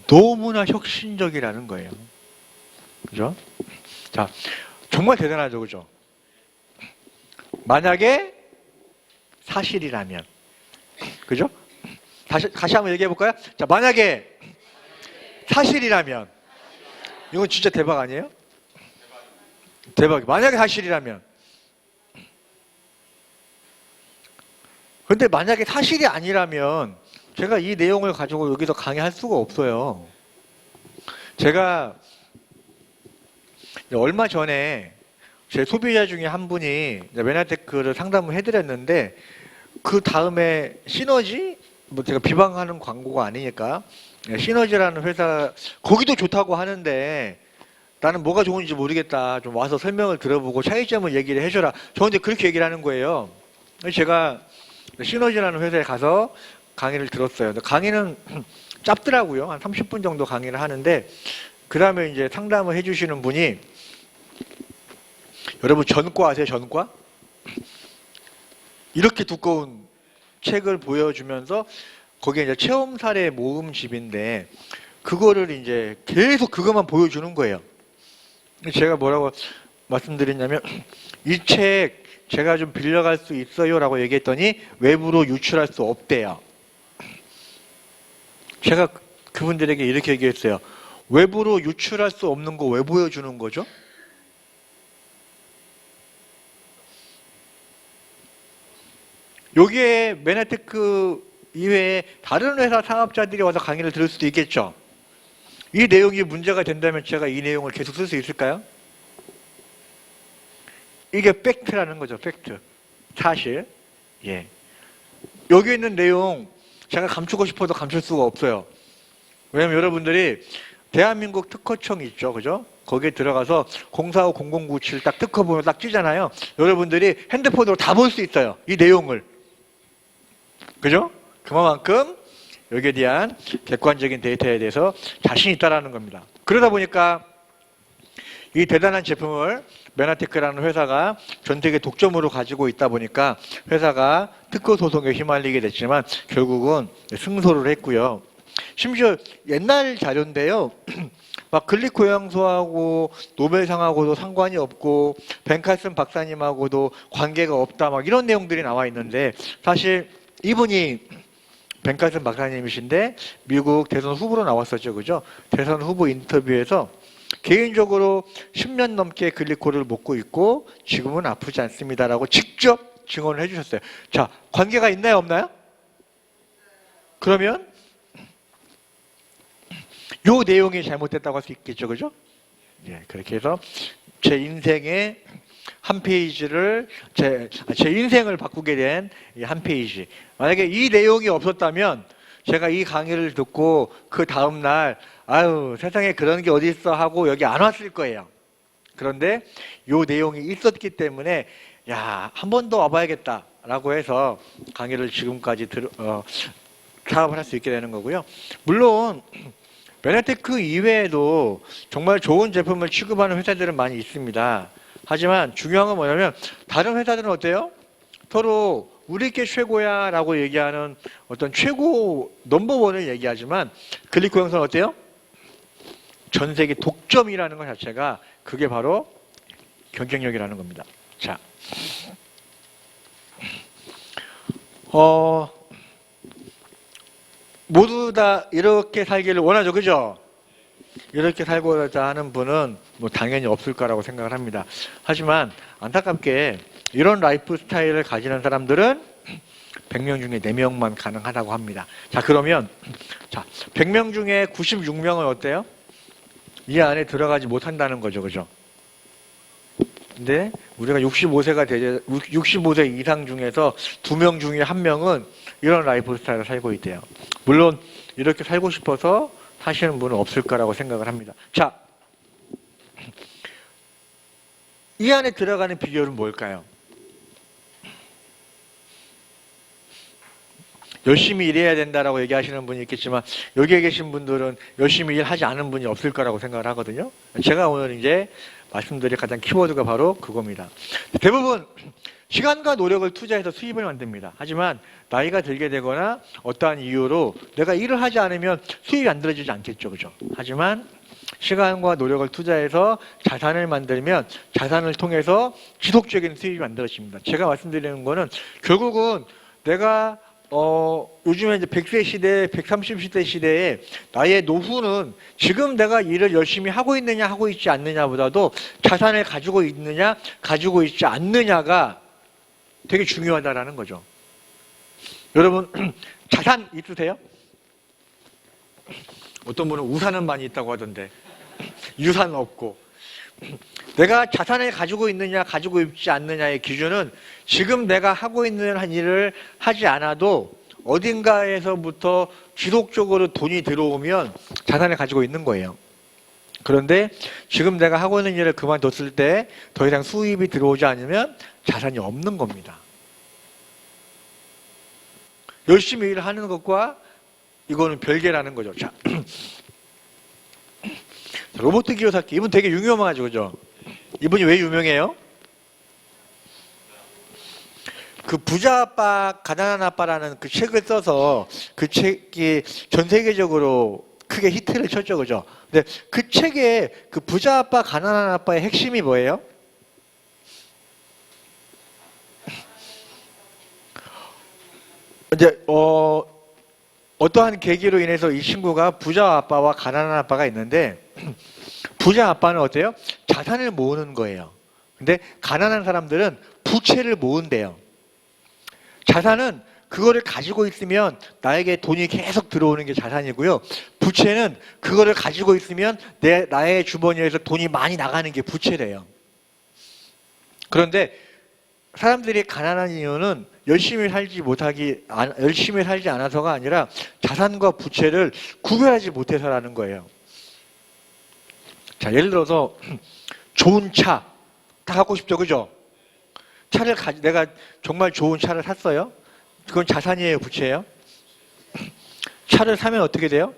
너무나 혁신적이라는 거예요. 그죠? 자, 정말 대단하죠, 그죠? 만약에 사실이라면, 그죠? 다시 한번 얘기해 볼까요? 자, 만약에 사실이라면, 이건 진짜 대박 아니에요? 대박이. 만약에 사실이라면. 근데 만약에 사실이 아니라면 제가 이 내용을 가지고 여기서 강의할 수가 없어요. 제가 얼마 전에 제 소비자 중에 한 분이 메나테크를 상담을 해드렸는데 그 다음에 시너지? 뭐 제가 비방하는 광고가 아니니까 시너지라는 회사 거기도 좋다고 하는데 나는 뭐가 좋은지 모르겠다. 좀 와서 설명을 들어보고 차이점을 얘기를 해줘라. 저한테 그렇게 얘기를 하는 거예요. 제가 시너지라는 회사에 가서 강의를 들었어요. 강의는 짧더라고요. 한 30분 정도 강의를 하는데 그 다음에 이제 상담을 해주시는 분이 여러분 전과 아세요? 전과? 이렇게 두꺼운 책을 보여주면서 거기에 이제 체험 사례 모음집인데 그거를 이제 계속 그것만 보여주는 거예요. 제가 뭐라고 말씀드렸냐면 이 책 제가 좀 빌려갈 수 있어요 라고 얘기했더니 외부로 유출할 수 없대요. 제가 그분들에게 이렇게 얘기했어요. 외부로 유출할 수 없는 거 왜 보여주는 거죠? 여기에 메나테크 이외에 다른 회사 사업자들이 와서 강의를 들을 수도 있겠죠. 이 내용이 문제가 된다면 제가 이 내용을 계속 쓸 수 있을까요? 이게 팩트라는 거죠. 팩트. 사실. 예. 여기 있는 내용 제가 감추고 싶어도 감출 수가 없어요. 왜냐면 여러분들이 대한민국 특허청 있죠. 그죠? 거기에 들어가서 045-0097 딱 특허 보면 딱 찌잖아요. 여러분들이 핸드폰으로 다 볼 수 있어요. 이 내용을. 그죠? 그만큼 여기에 대한 객관적인 데이터에 대해서 자신이 있다는 겁니다. 그러다 보니까 이 대단한 제품을 메나테크라는 회사가 전 세계 독점으로 가지고 있다 보니까 회사가 특허 소송에 휘말리게 됐지만 결국은 승소를 했고요. 심지어 옛날 자료인데요. 막 근릭고양소하고 노벨상하고도 상관이 없고 벤칼슨 박사님하고도 관계가 없다 막 이런 내용들이 나와 있는데 사실 이분이 벤칼슨 박사님이신데 미국 대선 후보로 나왔었죠. 그죠? 대선 후보 인터뷰에서 개인적으로 10년 넘게 글리코를 먹고 있고 지금은 아프지 않습니다라고 직접 증언을 해주셨어요. 자, 관계가 있나요? 없나요? 그러면 요 내용이 잘못됐다고 할 수 있겠죠. 그죠? 예, 그렇게 해서 제 인생의 한 페이지를 제 인생을 바꾸게 된 한 페이지. 만약에 이 내용이 없었다면 제가 이 강의를 듣고 그 다음날 아유 세상에 그런 게 어디 있어 하고 여기 안 왔을 거예요. 그런데 요 내용이 있었기 때문에 야, 한 번 더 와봐야겠다라고 해서 강의를 지금까지 사업을 할 수 있게 되는 거고요. 물론 메나테크 이외에도 정말 좋은 제품을 취급하는 회사들은 많이 있습니다. 하지만 중요한 건 뭐냐면 다른 회사들은 어때요? 서로 우리 게 최고야 라고 얘기하는 어떤 최고 넘버원을 얘기하지만 글리코 형성은 어때요? 전 세계 독점이라는 것 자체가 그게 바로 경쟁력이라는 겁니다. 자, 모두 다 이렇게 살기를 원하죠, 그죠? 이렇게 살고자 하는 분은 뭐 당연히 없을 거라고 생각을 합니다. 하지만 안타깝게 이런 라이프 스타일을 가지는 사람들은 100명 중에 4명만 가능하다고 합니다. 자, 그러면 100명 중에 96명은 어때요? 이 안에 들어가지 못한다는 거죠, 그죠? 근데 우리가 65세 이상 중에서 2명 중에 1명은 이런 라이프 스타일을 살고 있대요. 물론 이렇게 살고 싶어서 사시는 분은 없을 거라고 생각을 합니다. 자, 이 안에 들어가는 비결은 뭘까요? 열심히 일해야 된다라고 얘기하시는 분이 있겠지만 여기에 계신 분들은 열심히 일하지 않은 분이 없을 거라고 생각을 하거든요. 제가 오늘 이제 말씀드릴 가장 키워드가 바로 그겁니다. 대부분 시간과 노력을 투자해서 수입을 만듭니다. 하지만 나이가 들게 되거나 어떠한 이유로 내가 일을 하지 않으면 수입이 안 들어지지 않겠죠, 그죠? 하지만 시간과 노력을 투자해서 자산을 만들면 자산을 통해서 지속적인 수입이 만들어집니다. 제가 말씀드리는 거는 결국은 내가 요즘에 이제 100세 시대, 130세 시대에 나의 노후는 지금 내가 일을 열심히 하고 있느냐, 하고 있지 않느냐보다도 자산을 가지고 있느냐, 가지고 있지 않느냐가 되게 중요하다라는 거죠. 여러분, 자산 있으세요? 어떤 분은 우산은 많이 있다고 하던데, 유산은 없고. 내가 자산을 가지고 있느냐, 가지고 있지 않느냐의 기준은 지금 내가 하고 있는 한 일을 하지 않아도 어딘가에서부터 지속적으로 돈이 들어오면 자산을 가지고 있는 거예요. 그런데 지금 내가 하고 있는 일을 그만뒀을 때 더 이상 수입이 들어오지 않으면 자산이 없는 겁니다. 열심히 일을 하는 것과 이거는 별개라는 거죠. 자, 로버트 기요사키, 이분 되게 유명하죠, 그죠? 이분이 왜 유명해요? 그 부자 아빠, 가난한 아빠라는 그 책을 써서 그 책이 전 세계적으로 크게 히트를 쳤죠, 그죠? 근데 그 책에 그 부자 아빠, 가난한 아빠의 핵심이 뭐예요? 이제 어떠한 계기로 인해서 이 친구가 부자 아빠와 가난한 아빠가 있는데 부자 아빠는 어때요? 자산을 모으는 거예요. 근데 가난한 사람들은 부채를 모은대요. 자산은 그거를 가지고 있으면 나에게 돈이 계속 들어오는 게 자산이고요. 부채는 그거를 가지고 있으면 나의 주머니에서 돈이 많이 나가는 게 부채래요. 그런데 사람들이 가난한 이유는 열심히 살지 않아서가 아니라 자산과 부채를 구별하지 못해서라는 거예요. 자, 예를 들어서 좋은 차 다 갖고 싶죠, 그죠? 내가 정말 좋은 차를 샀어요. 그건 자산이에요, 부채예요? 차를 사면 어떻게 돼요?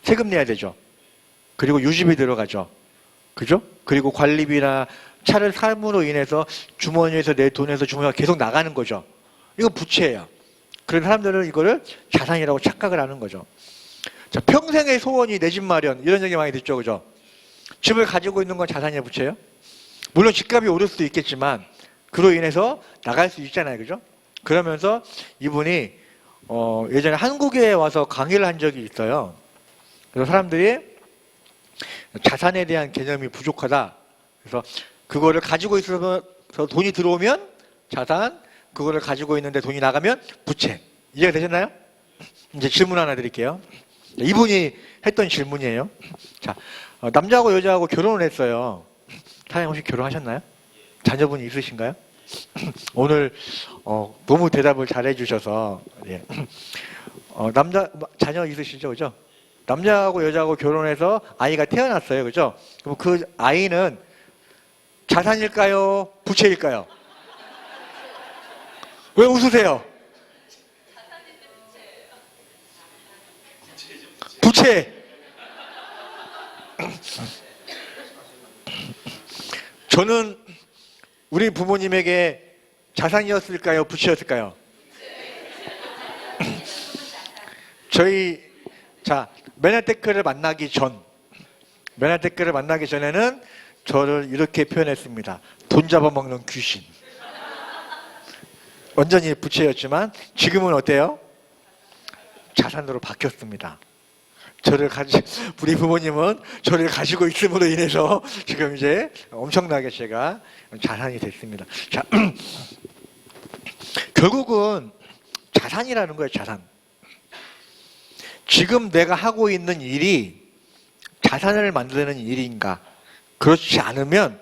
세금 내야 되죠. 그리고 유지비 들어가죠. 그죠? 그리고 관리비나 차를 삶으로 인해서 주머니에서 내 돈에서 주머니가 계속 나가는 거죠. 이거 부채예요. 그런 사람들은 이거를 자산이라고 착각을 하는 거죠. 자, 평생의 소원이 내 집 마련, 이런 얘기 많이 듣죠, 그죠? 집을 가지고 있는 건 자산이에요, 부채예요? 물론 집값이 오를 수도 있겠지만 그로 인해서 나갈 수 있잖아요, 그죠? 그러면서 이분이 예전에 한국에 와서 강의를 한 적이 있어요. 그래서 사람들이 자산에 대한 개념이 부족하다. 그래서 그거를 가지고 있어서 돈이 들어오면 자산, 그거를 가지고 있는데 돈이 나가면 부채. 이해가 되셨나요? 이제 질문 하나 드릴게요. 이분이 했던 질문이에요. 자, 남자하고 여자하고 결혼을 했어요. 사장님 혹시 결혼하셨나요? 자녀분이 있으신가요? 오늘 너무 대답을 잘해 주셔서 예. 자녀 있으시죠, 그죠? 남자하고 여자하고 결혼해서 아이가 태어났어요, 그죠? 그럼 그 아이는 자산일까요? 부채일까요? 왜 웃으세요? 부채. 저는 우리 부모님에게 자산이었을까요? 부채였을까요? 메나테크를 만나기 전에는 저를 이렇게 표현했습니다. 돈 잡아먹는 귀신. 완전히 부채였지만 지금은 어때요? 자산으로 바뀌었습니다. 우리 부모님은 저를 가지고 있음으로 인해서 지금 이제 엄청나게 제가 자산이 됐습니다. 자, 결국은 자산이라는 거예요, 자산. 지금 내가 하고 있는 일이 자산을 만드는 일인가? 그렇지 않으면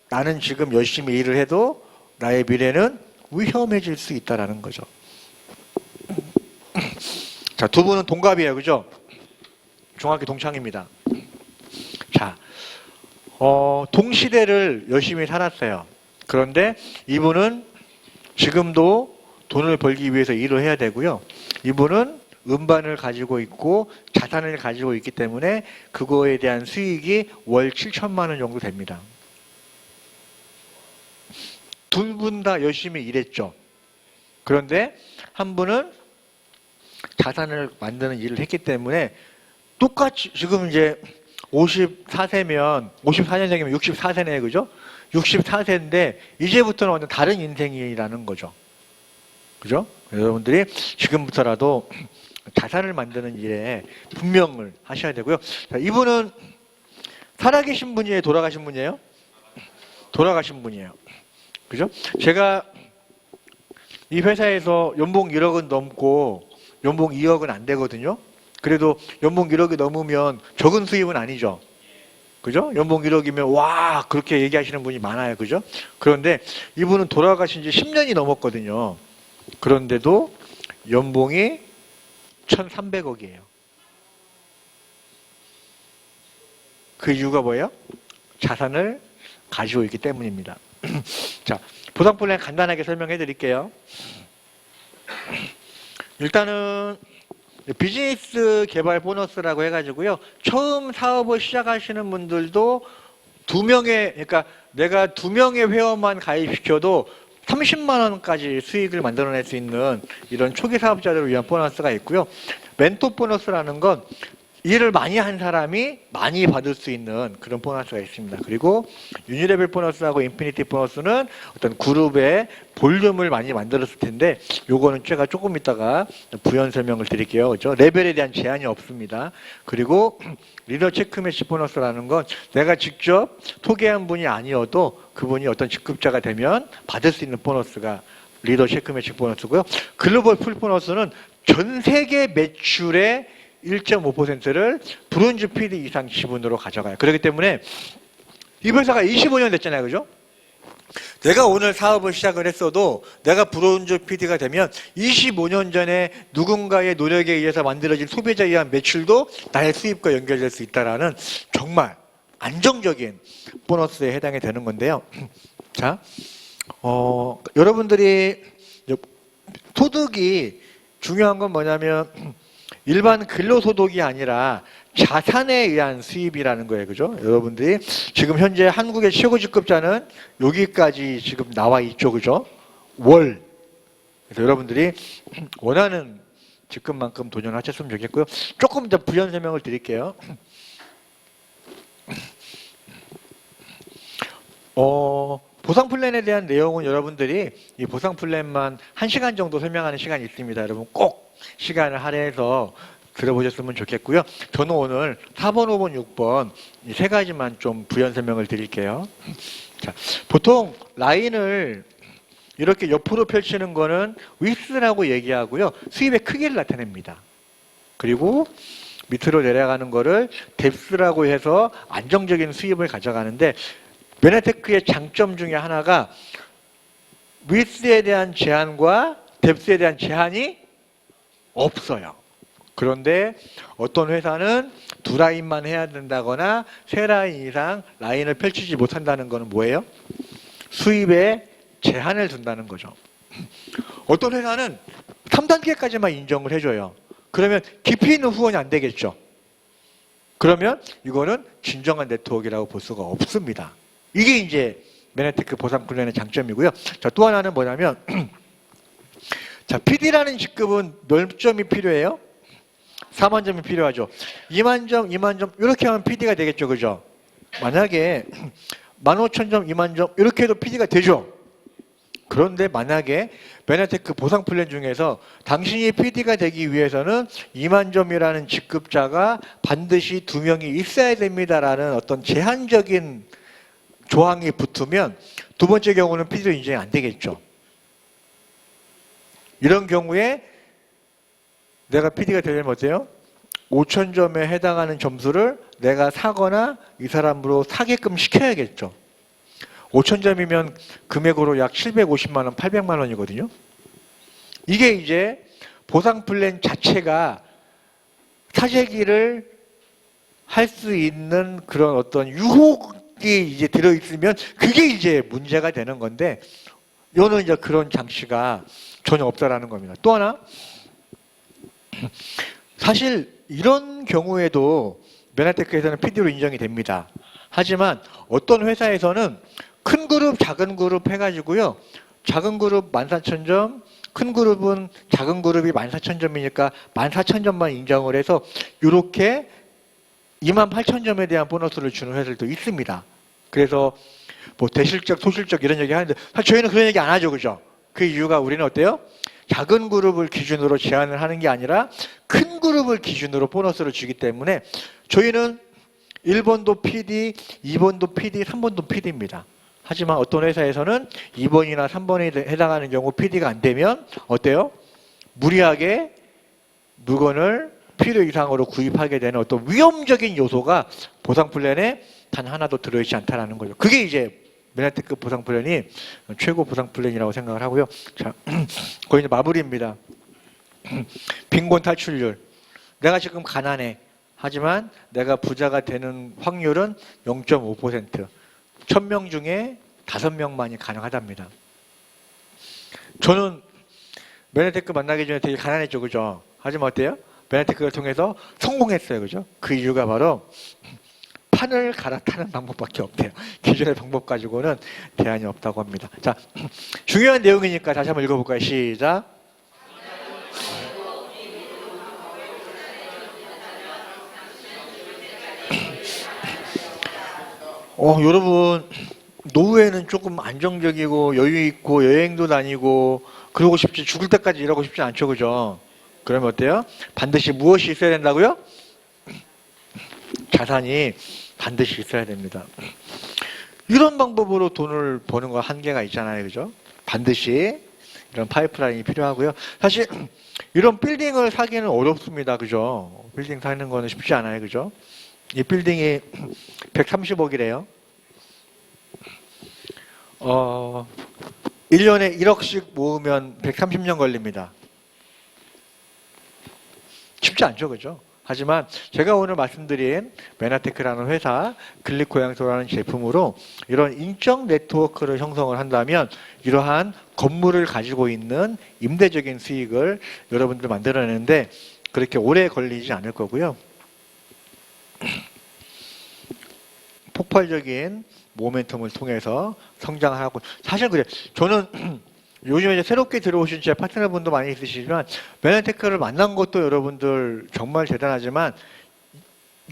나는 지금 열심히 일을 해도 나의 미래는 위험해질 수 있다는 거죠. 자, 두 분은 동갑이에요, 그죠? 중학교 동창입니다. 자, 동시대를 열심히 살았어요. 그런데 이분은 지금도 돈을 벌기 위해서 일을 해야 되고요. 이분은 음반을 가지고 있고 자산을 가지고 있기 때문에 그거에 대한 수익이 월 7천만 원 정도 됩니다. 두 분 다 열심히 일했죠. 그런데 한 분은 자산을 만드는 일을 했기 때문에 똑같이 지금 이제 54세면 54년생이면 64세네, 그죠? 64세인데 이제부터는 완전 다른 인생이라는 거죠. 그죠? 여러분들이 지금부터라도 자산을 만드는 일에 분명을 하셔야 되고요. 자, 이분은 살아계신 분이에요? 돌아가신 분이에요? 돌아가신 분이에요. 그죠? 제가 이 회사에서 연봉 1억은 넘고 연봉 2억은 안 되거든요. 그래도 연봉 1억이 넘으면 적은 수입은 아니죠. 그죠? 연봉 1억이면 와 그렇게 얘기하시는 분이 많아요. 그죠? 그런데 이분은 돌아가신 지 10년이 넘었거든요. 그런데도 연봉이 1,300억이에요. 그 이유가 뭐예요? 자산을 가지고 있기 때문입니다. 자, 보상 플랜 간단하게 설명해 드릴게요. 일단은 비즈니스 개발 보너스라고 해가지고요. 처음 사업을 시작하시는 분들도 그러니까 내가 2명의 회원만 가입시켜도 30만 원까지 수익을 만들어낼 수 있는 이런 초기 사업자들을 위한 보너스가 있고요. 멘토 보너스라는 건 일을 많이 한 사람이 많이 받을 수 있는 그런 보너스가 있습니다. 그리고 유니레벨 보너스하고 인피니티 보너스는 어떤 그룹의 볼륨을 많이 만들었을 텐데 요거는 제가 조금 이따가 부연 설명을 드릴게요. 그죠? 레벨에 대한 제한이 없습니다. 그리고 리더 체크 매치 보너스라는 건 내가 직접 소개한 분이 아니어도 그분이 어떤 직급자가 되면 받을 수 있는 보너스가 리더 체크 매치 보너스고요. 글로벌 풀 보너스는 전 세계 매출의 1.5%를 브론즈 PD 이상 지분으로 가져가요. 그렇기 때문에 이 회사가 25년 됐잖아요. 그죠? 내가 오늘 사업을 시작을 했어도 내가 브론즈 PD가 되면 25년 전에 누군가의 노력에 의해서 만들어진 소비자에 의한 매출도 나의 수입과 연결될 수 있다는 정말 안정적인 보너스에 해당이 되는 건데요. 자, 여러분들이 소득이 중요한 건 뭐냐면 일반 근로소득이 아니라 자산에 의한 수입이라는 거예요. 그죠? 여러분들이 지금 현재 한국의 최고직급자는 여기까지 지금 나와 있죠. 그죠? 월. 그래서 여러분들이 원하는 직급만큼 도전하셨으면 좋겠고요. 조금 더 부연 설명을 드릴게요. 보상 플랜에 대한 내용은 여러분들이 이 보상 플랜만 1시간 정도 설명하는 시간이 있습니다. 여러분 꼭 시간을 할애해서 들어보셨으면 좋겠고요. 저는 오늘 4번, 5번, 6번 이 세 가지만 좀 부연 설명을 드릴게요. 자, 보통 라인을 이렇게 옆으로 펼치는 거는 위스라고 얘기하고요. 수입의 크기를 나타냅니다. 그리고 밑으로 내려가는 거를 뎁스라고 해서 안정적인 수입을 가져가는데 메나테크의 장점 중에 하나가 위스에 대한 제한과 뎁스에 대한 제한이 없어요. 그런데 어떤 회사는 2라인만 해야 된다거나 3라인 이상 라인을 펼치지 못한다는 것은 뭐예요? 수입에 제한을 둔다는 거죠. 어떤 회사는 3단계까지만 인정을 해줘요. 그러면 깊이 있는 후원이 안 되겠죠. 그러면 이거는 진정한 네트워크라고 볼 수가 없습니다. 이게 이제 메나테크 보상 훈련의 장점이고요. 자, 또 하나는 뭐냐면 자, PD라는 직급은 몇 점이 필요해요? 4만 점이 필요하죠. 2만 점, 2만 점 이렇게 하면 PD가 되겠죠. 그죠? 만약에 15,000점, 2만 점 이렇게 해도 PD가 되죠. 그런데 만약에 메나테크 보상 플랜 중에서 당신이 PD가 되기 위해서는 2만 점이라는 직급자가 반드시 2명이 있어야 됩니다라는 어떤 제한적인 조항이 붙으면 두 번째 경우는 PD로 인정이 안 되겠죠. 이런 경우에 내가 PD가 되려면 어때요? 5,000점에 해당하는 점수를 내가 사거나 이 사람으로 사게끔 시켜야겠죠. 5,000점이면 금액으로 약 750만 원, 800만 원이거든요. 이게 이제 보상 플랜 자체가 사재기를 할 수 있는 그런 어떤 유혹이 이제 들어있으면 그게 이제 문제가 되는 건데, 요는 이제 그런 장치가 전혀 없다라는 겁니다. 또 하나, 사실 이런 경우에도 메나테크에서는 PD로 인정이 됩니다. 하지만 어떤 회사에서는 큰 그룹, 작은 그룹 해가지고요. 작은 그룹 14,000점, 큰 그룹은 작은 그룹이 14,000점이니까 14,000점만 인정을 해서 이렇게 28,000점에 대한 보너스를 주는 회사들도 있습니다. 그래서 뭐 대실적, 소실적 이런 얘기 하는데 사실 저희는 그런 얘기 안 하죠. 그죠? 그 이유가 우리는 어때요? 작은 그룹을 기준으로 제한을 하는 게 아니라 큰 그룹을 기준으로 보너스를 주기 때문에 저희는 1번도 PD, 2번도 PD, 3번도 PD입니다. 하지만 어떤 회사에서는 2번이나 3번에 해당하는 경우 PD가 안 되면 어때요? 무리하게 물건을 필요 이상으로 구입하게 되는 어떤 위험적인 요소가 보상 플랜에 단 하나도 들어있지 않다는 거죠. 그게 이제 메나테크 보상 플랜이 최고 보상 플랜이라고 생각을 하고요. 자, 거의 이제 마무리입니다. 빈곤 탈출률. 내가 지금 가난해. 하지만 내가 부자가 되는 확률은 0.5%. 1000명 중에 5명만이 가능하답니다. 저는 메나테크 만나기 전에 되게 가난했죠. 그죠? 하지만 어때요? 메나테크를 통해서 성공했어요. 그죠? 그 이유가 바로 판을 갈아타는 방법밖에 없대요. 기존의 방법 가지고는 대안이 없다고 합니다. 자, 중요한 내용이니까 다시 한번 읽어볼까요? 시작. 여러분, 노후에는 조금 안정적이고 여유 있고 여행도 다니고 그러고 싶지, 죽을 때까지 일하고 싶지 않죠. 그죠? 그러면 어때요? 반드시 무엇이 있어야 된다고요? 자산이 반드시 있어야 됩니다. 이런 방법으로 돈을 버는 거 한계가 있잖아요. 그죠? 반드시 이런 파이프라인이 필요하고요. 사실 이런 빌딩을 사기는 어렵습니다. 그죠? 빌딩 사는 거는 쉽지 않아요. 그죠? 이 빌딩이 130억이래요. 1년에 1억씩 모으면 130년 걸립니다. 쉽지 않죠. 그죠? 하지만 제가 오늘 말씀드린 메나테크라는 회사, 글리코양소라는 제품으로 이런 인적 네트워크를 형성을 한다면 이러한 건물을 가지고 있는 임대적인 수익을 여러분들 만들어내는데 그렇게 오래 걸리지 않을 거고요. 폭발적인 모멘텀을 통해서 성장을 하고, 사실 그래. 저는 요즘에 이제 새롭게 들어오신 제 파트너분도 많이 있으시지만 메나테크를 만난 것도 여러분들 정말 대단하지만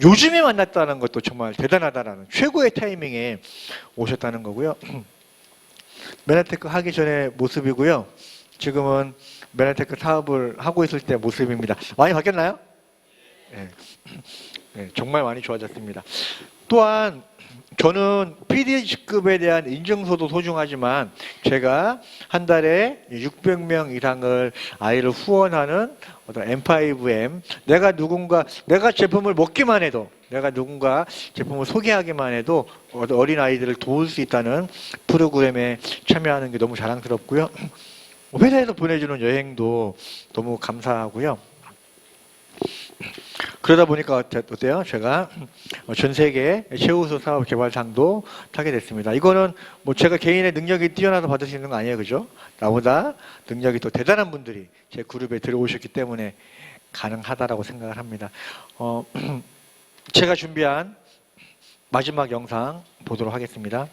요즘에 만났다는 것도 정말 대단하다라는 최고의 타이밍에 오셨다는 거고요. 메나테크 하기 전에 모습이고요. 지금은 메나테크 사업을 하고 있을 때 모습입니다. 많이 바뀌었나요? 네. 네, 정말 많이 좋아졌습니다. 또한 저는 PD 직급에 대한 인증서도 소중하지만 제가 한 달에 600명 이상을 아이를 후원하는 어떤 M5M, 내가 제품을 먹기만 해도, 내가 누군가 제품을 소개하기만 해도 어린 아이들을 도울 수 있다는 프로그램에 참여하는 게 너무 자랑스럽고요. 회사에서 보내주는 여행도 너무 감사하고요. 그러다 보니까 어때요? 제가 전 세계 최우수 사업 개발상도 타게 됐습니다. 이거는 뭐 제가 개인의 능력이 뛰어나서 받을 수 있는 거 아니에요. 그죠? 나보다 능력이 더 대단한 분들이 제 그룹에 들어오셨기 때문에 가능하다라고 생각을 합니다. 제가 준비한 마지막 영상 보도록 하겠습니다.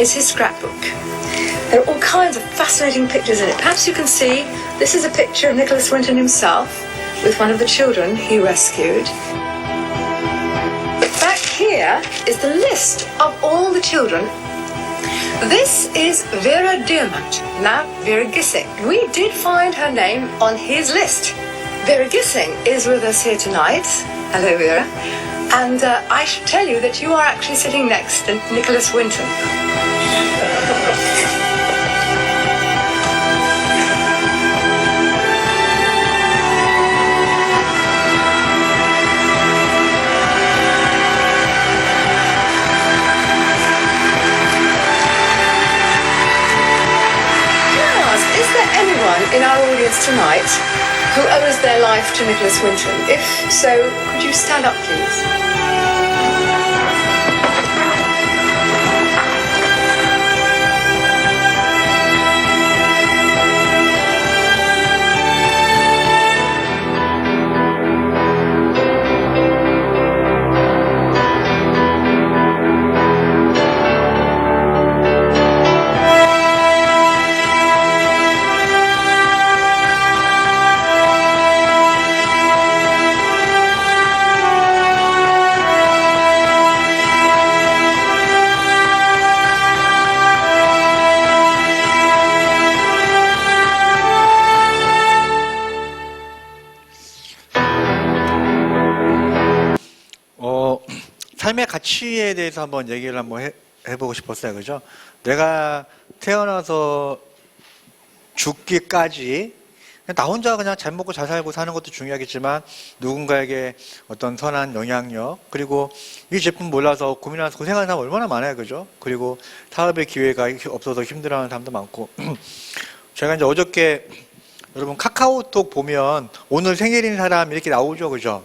is his scrapbook. There are all kinds of fascinating pictures in it. Perhaps you can see this is a picture of Nicholas Winton himself with one of the children he rescued. Back here is the list of all the children. This is Vera Diamant, now Vera Gissing. We did find her name on his list. Vera Gissing is with us here tonight. Hello, Vera. And I should tell you that you are actually sitting next to Nicholas Winton. Anyone in our audience tonight who owes their life to Nicholas Winton? If so, could you stand up, please? 삶의 가치에 대해서 한번 얘기를 한번 해보고 싶었어요. 그죠? 내가 태어나서 죽기까지 나 혼자 그냥 잘 먹고 잘 살고 사는 것도 중요하겠지만 누군가에게 어떤 선한 영향력, 그리고 이 제품 몰라서 고민하면서 고생하는 사람 얼마나 많아요. 그죠? 그리고 사업의 기회가 없어서 힘들어하는 사람도 많고. 제가 이제 어저께 여러분 카카오톡 보면 오늘 생일인 사람 이렇게 나오죠. 그죠?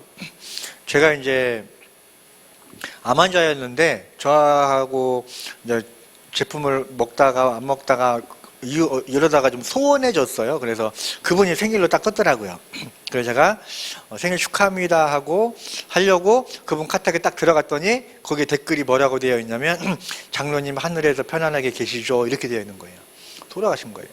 제가 이제 암 환자였는데 저하고 이제 제품을 먹다가 안 먹다가 이러다가 좀 소원해졌어요. 그래서 그분이 생일로 딱 떴더라고요. 그래서 제가 생일 축하합니다 하고 하려고 그분 카톡에 딱 들어갔더니 거기에 댓글이 뭐라고 되어 있냐면 장로님 하늘에서 편안하게 계시죠 이렇게 되어 있는 거예요. 돌아가신 거예요.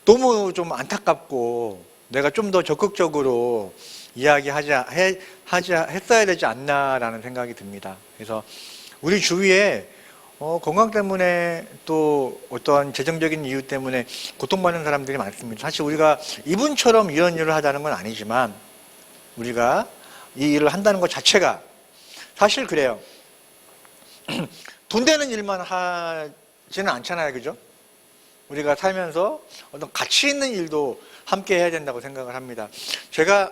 너무 좀 안타깝고 내가 좀 더 적극적으로 했어야 되지 않나라는 생각이 듭니다. 그래서 우리 주위에 건강 때문에 또 어떠한 재정적인 이유 때문에 고통받는 사람들이 많습니다. 사실 우리가 이분처럼 이런 일을 하자는 건 아니지만 우리가 이 일을 한다는 것 자체가 사실 그래요. 돈 되는 일만 하지는 않잖아요. 그죠? 우리가 살면서 어떤 가치 있는 일도 함께 해야 된다고 생각을 합니다. 제가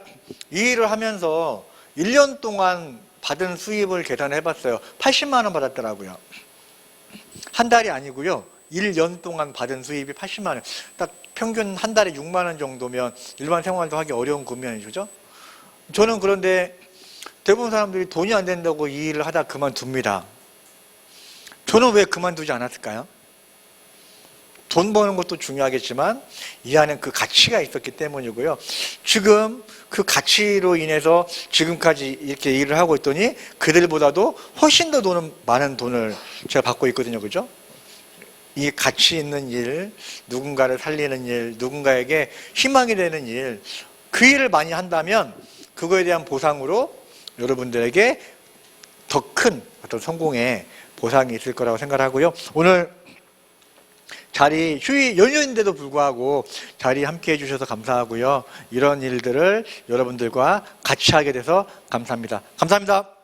이 일을 하면서 1년 동안 받은 수입을 계산해 봤어요. 80만 원 받았더라고요. 한 달이 아니고요. 1년 동안 받은 수입이 80만 원. 딱 평균 한 달에 6만 원 정도면 일반 생활도 하기 어려운 금액이죠. 저는 그런데 대부분 사람들이 돈이 안 된다고 이 일을 하다 그만둡니다. 저는 왜 그만두지 않았을까요? 돈 버는 것도 중요하겠지만 이 안에 그 가치가 있었기 때문이고요. 지금 그 가치로 인해서 지금까지 이렇게 일을 하고 있더니 그들보다도 훨씬 더 많은 돈을 제가 받고 있거든요. 그죠? 이 가치 있는 일, 누군가를 살리는 일, 누군가에게 희망이 되는 일, 그 일을 많이 한다면 그거에 대한 보상으로 여러분들에게 더 큰 어떤 성공의 보상이 있을 거라고 생각하고요. 오늘 자리 휴일 연휴인데도 불구하고 자리 함께 해주셔서 감사하고요. 이런 일들을 여러분들과 같이 하게 돼서 감사합니다. 감사합니다.